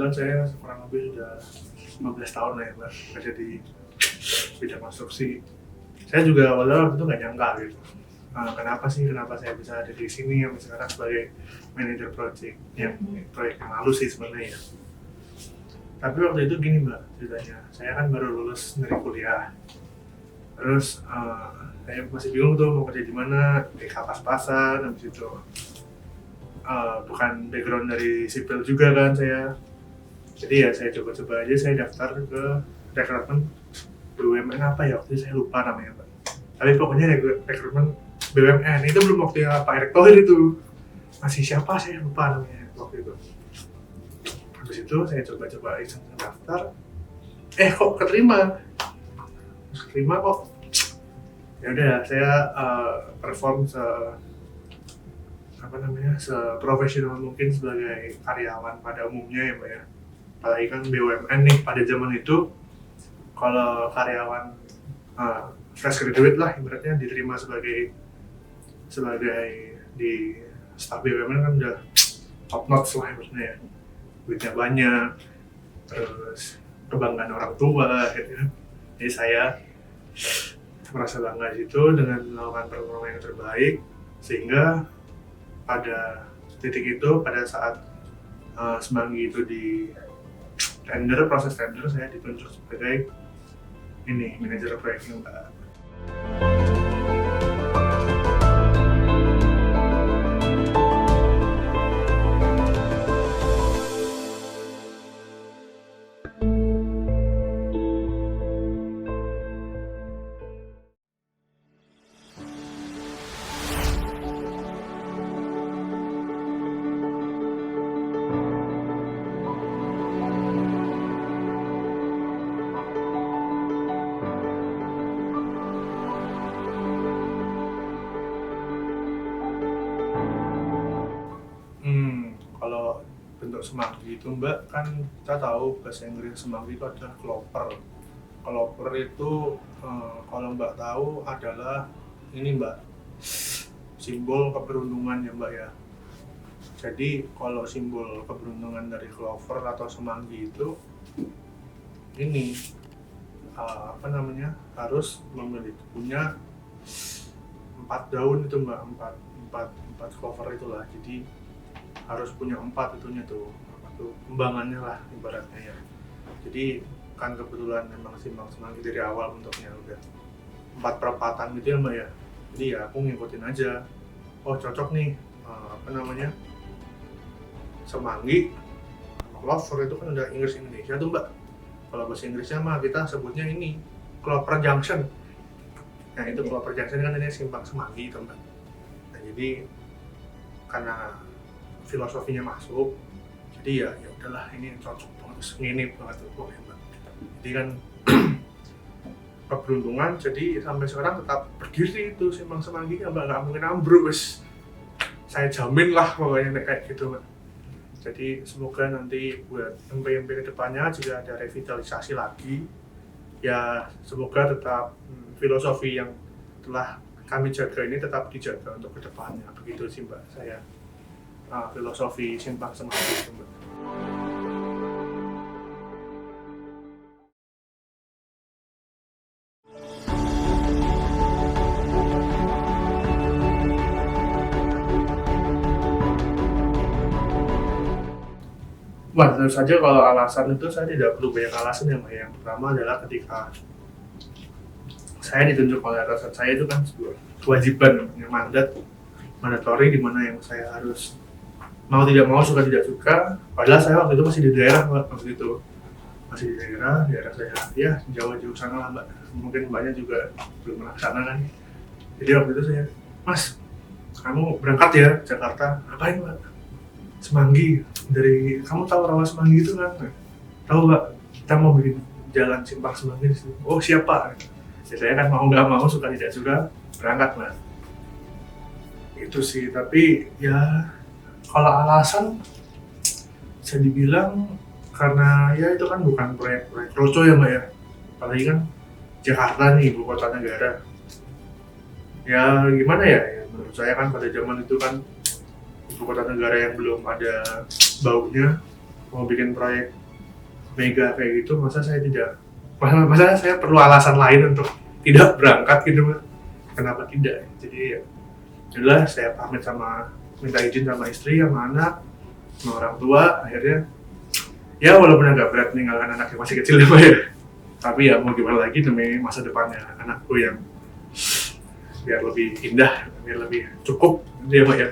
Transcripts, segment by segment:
kebetulan saya kurang lebih sudah 15 tahun lah ya Mbak kerja di bidang konstruksi. Saya juga awalnya waktu itu nggak nyangka gitu. Kenapa saya bisa ada di sini yang sekarang sebagai manajer project yang proyek yang lalu sih sebenarnya ya. Tapi waktu itu gini Mbak ceritanya, saya kan baru lulus dari kuliah. Terus saya masih bingung tuh mau kerja di mana, kayak pas-pasan habis itu. Bukan background dari sipil juga kan saya. Jadi ya saya coba-coba aja, saya daftar ke rekrutmen BUMN apa ya waktu itu saya lupa namanya Pak. Tapi pokoknya rekrutmen BUMN itu belum waktu ya Pak Erick Thohir itu. Masih siapa saya lupa namanya waktu itu. Habis itu saya coba-coba iseng daftar. Kok keterima? Keterima kok. Ya udah saya perform seprofesional mungkin sebagai karyawan pada umumnya ya Mbak ya. Apalagi kan BUMN nih pada zaman itu kalau karyawan fresh graduate lah ibaratnya diterima sebagai di staf BUMN kan udah top notch lah ibaratnya ya. Duitnya banyak, terus kebanggaan orang tua gitu. Jadi saya merasa bangga situ dengan melakukan performa yang terbaik sehingga pada titik itu pada saat Semanggi itu di proses tender saya ditunjuk sebagai manajer proyeknya Mbak. Kalau bentuk semanggi itu Mbak kan kita tahu bahasa Inggris semanggi itu adalah clover. Clover itu kalau Mbak tahu adalah ini Mbak simbol keberuntungan ya Mbak ya. Jadi kalau simbol keberuntungan dari clover atau semanggi itu ini harus punya 4 daun itu Mbak, 4 clover itulah. Jadi harus punya 4 itunya tuh kembangannya lah ibaratnya ya. Jadi kan kebetulan memang simpang semanggi dari awal bentuknya udah 4 perempatan gitu ya Mbak ya. Jadi ya aku ngikutin aja. Oh cocok nih semanggi clover itu kan udah Inggris Indonesia tuh Mbak. Kalau bahasa Inggrisnya mah kita sebutnya ini Clover Junction. Nah itu Clover Junction kan ini simpang semanggi itu Mbak. Nah jadi karena filosofinya masuk, jadi ya udahlah ini cocok banget, ini banget pokoknya Mbak. Jadi kan keberuntungan, jadi sampai sekarang tetap berdiri itu simpang semanggi Mbak, nggak mungkin ambruk wes. Saya jamin lah pokoknya kayak gitu Mbak. Jadi semoga nanti buat MP kedepannya jika ada revitalisasi lagi, ya semoga tetap filosofi yang telah kami jaga ini tetap dijaga untuk kedepannya. Begitu sih Mbak saya. Filosofi simpang semanggi itu Mbak. Wah, tentu saja kalau alasan itu saya tidak perlu banyak alasan ya Mbak. Yang pertama adalah ketika saya ditunjuk oleh atasan saya itu kan sebuah kewajiban, mandatori di mana yang saya harus mau tidak mau, suka tidak suka. Padahal saya waktu itu masih di daerah Mbak, masih di daerah saya ya jauh sana lah Mbak. Mungkin Mbaknya juga belum melaksana kan. Jadi waktu itu saya, Mas, kamu berangkat ya Jakarta, ngapain Mbak? Semanggi, dari kamu tahu rawa Semanggi itu kan? Tahu Mbak, kita mau bikin jalan simpang semanggi di sini. Oh siapa? Ya, saya kan mau nggak mau, suka tidak suka berangkat Mbak. Itu sih, tapi ya kalau alasan bisa dibilang karena ya itu kan bukan proyek roco ya Mbak ya, apalagi kan Jakarta nih ibu kota negara. Ya gimana ya, menurut saya kan pada zaman itu kan ibu kota negara yang belum ada baunya, mau bikin proyek mega kayak gitu, masa saya perlu alasan lain untuk tidak berangkat gitu Mas? Kenapa tidak? Jadi ya itulah saya minta izin sama istri, sama anak, sama orang tua. Akhirnya ya walaupun agak berat meninggalkan anak yang masih kecil ya Pak ya, tapi ya mau gimana lagi demi masa depannya anakku yang biar lebih indah, biar lebih cukup dia Pak ya.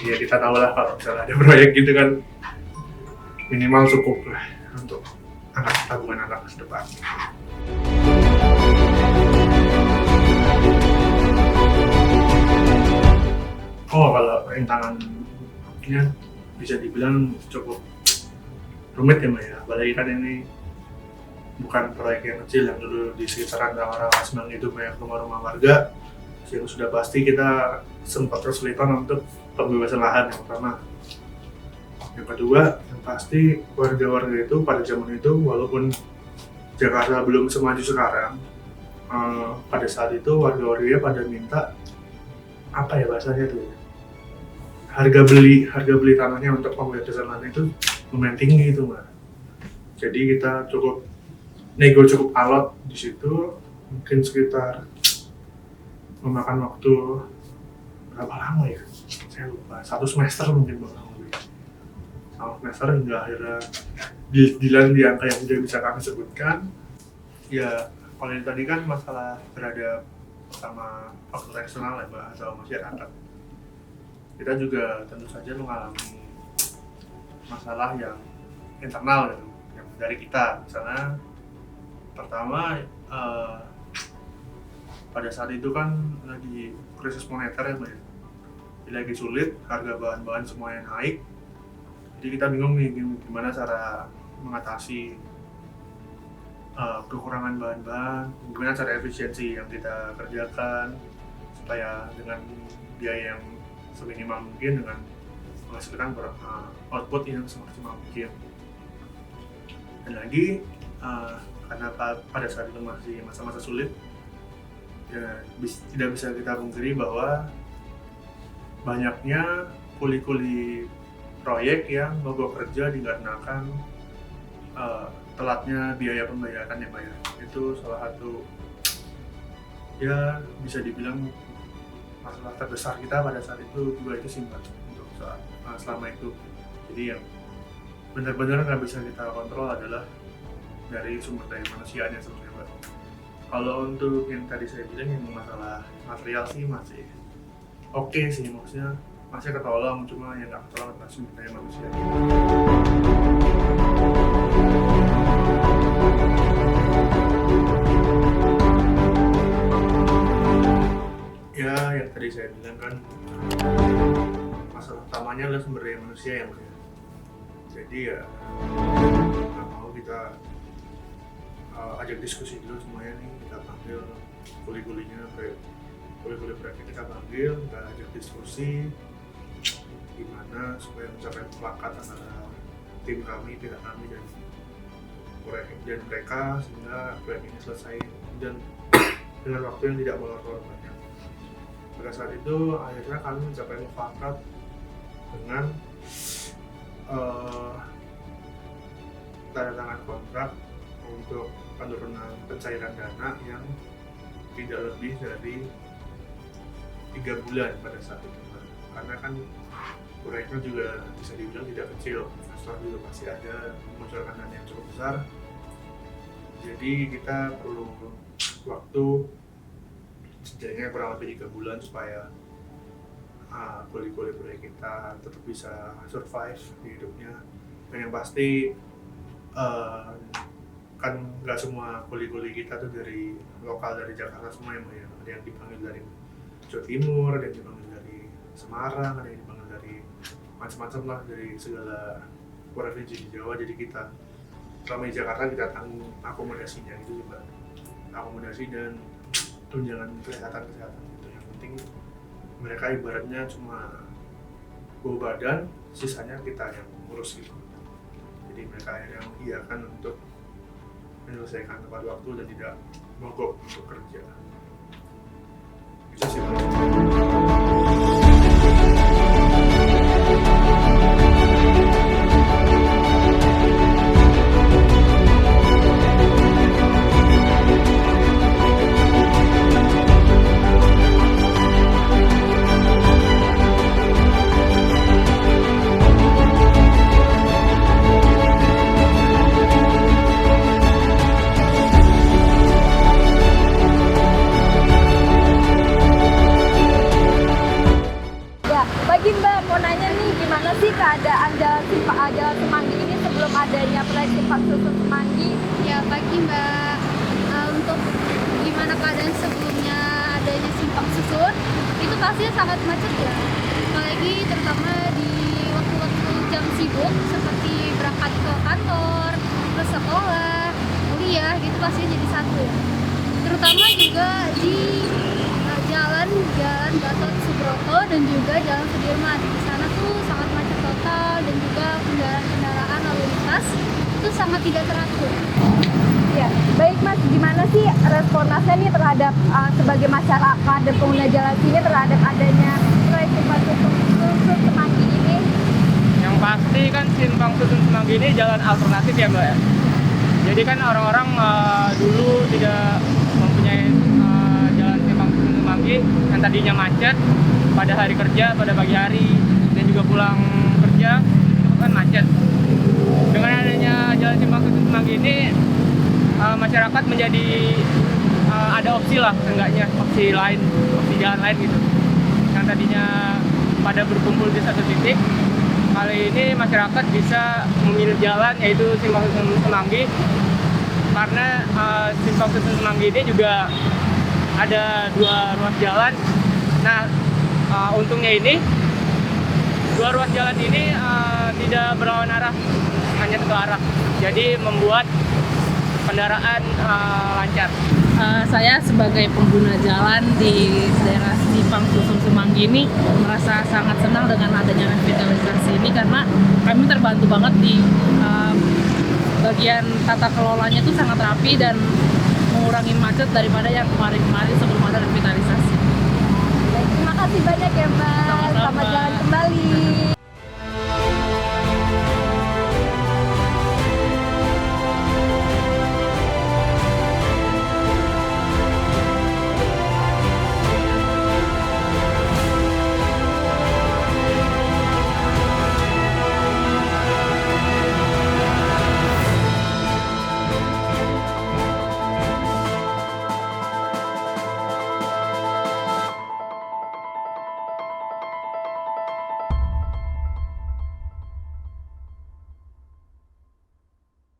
Ya kita tahu lah kalau misalnya ada proyek gitu kan minimal cukup lah untuk tabungan anak ke depan. Oh, kalau rintangannya bisa dibilang cukup rumit ya Mbak ya, apalagi kan ini bukan proyek yang kecil yang dulu di sekitaran rawa-rawa Semang itu banyak rumah-rumah warga, yang sudah pasti kita sempat kesulitan untuk pembebasan lahan yang pertama. Yang kedua, yang pasti warga-warga itu pada zaman itu walaupun Jakarta belum semaju sekarang, pada saat itu warga-warganya pada minta apa ya bahasanya tuh, harga beli tanahnya untuk pembebasan lahan itu lumayan tinggi itu Mbak. Jadi kita nego cukup alot di situ, mungkin sekitar memakan waktu berapa lama ya? Saya lupa, 1 semester mungkin Mbak. 1 semester hingga akhirnya di angka yang sudah bisa kami sebutkan. Ya kalau tadi kan masalah beradab sama faktor eksternal ya Mbak, atau masyarakat. Kita juga tentu saja mengalami masalah yang internal gitu, yang dari kita. Misalnya pertama pada saat itu kan lagi krisis moneter ya Mbak ya, lagi sulit, harga bahan-bahan semuanya naik, jadi kita bingung nih gimana cara mengatasi kekurangan bahan-bahan, gimana cara efisiensi yang kita kerjakan supaya dengan biaya yang seminimal mungkin dengan menghasilkan output yang semaksimal mungkin. Dan lagi karena pada saat itu masih masa-masa sulit, ya tidak bisa kita pungkiri bahwa banyaknya kuli-kuli proyek yang mogok kerja dikarenakan telatnya biaya pembayaran ya Pak ya. Itu salah satu ya bisa dibilang masalah terbesar kita pada saat itu juga itu sih Mbak, untuk selama itu. Jadi yang benar-benar nggak bisa kita kontrol adalah dari sumber daya manusianya sebenarnya Mbak. Kalau untuk yang tadi saya bilang yang masalah material sih masih oke sih, maksudnya masih ketolong, cuma yang nggak ketolong adalah sumber daya manusia. Ya, yang tadi saya bilang kan masalah utamanya adalah sumber daya manusia yang Mbak. Jadi ya nggak mau kita ajak diskusi dulu semuanya nih, kita panggil kuli-kulinya, kuli-kuli proyeknya kita panggil, kita ajak diskusi gimana supaya mencapai mufakat antara tim kami, pihak kami dan mereka, sehingga proyek ini selesai dan dengan waktu yang tidak molor-molor banyak. Pada saat itu akhirnya kami mencapai mufakat dengan tanda tangan kontrak untuk penurunan pencairan dana yang tidak lebih dari 3 bulan pada saat itu, karena kan proyeknya juga bisa dibilang tidak kecil, investor juga pasti ada memunculkan dana yang cukup besar, jadi kita perlu waktu setidaknya kurang lebih 3 bulan supaya kuli-kuli proyek kita tetap bisa survive di hidupnya. Dan yang pasti kan nggak semua kuli-kuli kita tuh dari lokal, dari Jakarta semua ya, ada yang dipanggil dari Jawa Timur, ada yang dipanggil dari Semarang, ada yang dipanggil dari macam-macam lah, dari segala provinsi di Jawa. Jadi kita selama di Jakarta kita tanggung akomodasinya itu juga, akomodasi dan tunjangan kesehatan gitu. Yang penting mereka ibaratnya cuma bawa badan, sisanya kita yang ngurus gitu. Jadi mereka yang mengiyakan untuk menyelesaikan tepat waktu dan tidak mogok untuk kerja. Itu sih Pak. proyek Simpang Susun Semanggi. Ya pagi Mbak. Untuk gimana keadaan sebelumnya adanya Simpang Susun, itu pastinya sangat macet ya. Apalagi terutama di waktu-waktu jam sibuk seperti berangkat ke kantor, ke sekolah, kuliah gitu pastinya jadi satu ya. Terutama juga di jalan Gatot Subroto dan juga Jalan Sudirman. Di sana tuh sangat macet total dan juga kendaraan lalu lintas itu sangat tidak teratur. Ya, baik Mas, gimana sih respon Masnya nih terhadap sebagai masyarakat dan pengguna jalan sini terhadap adanya proyek Simpang Susun Semanggi ini? Yang pasti kan Simpang Susun Semanggi ini jalan alternatif ya Mbak ya. Jadi kan orang-orang dulu tidak mempunyai jalan Simpang Susun Semanggi yang tadinya macet pada hari kerja, pada pagi hari dan juga pulang kerja itu kan macet. Dengan adanya jalan Simpang Susun Semanggi ini masyarakat menjadi ada opsi lah, seenggaknya opsi jalan lain gitu. Yang tadinya pada berkumpul di satu titik, kali ini masyarakat bisa memilih jalan yaitu Simpang Susun Semanggi, karena Simpang Susun Semanggi ini juga ada 2 ruas jalan. Nah, untungnya ini 2 ruas jalan ini tidak berlawan arah, hanya satu arah. Jadi membuat kendaraan lancar. Saya sebagai pengguna jalan di daerah Simpang Susun Semanggi ini merasa sangat senang dengan adanya revitalisasi ini, karena kami terbantu banget di bagian tata kelolanya itu sangat rapi dan mengurangi macet daripada yang kemarin-kemarin sebelum ada revitalisasi. Baik, terima kasih banyak ya Mbak.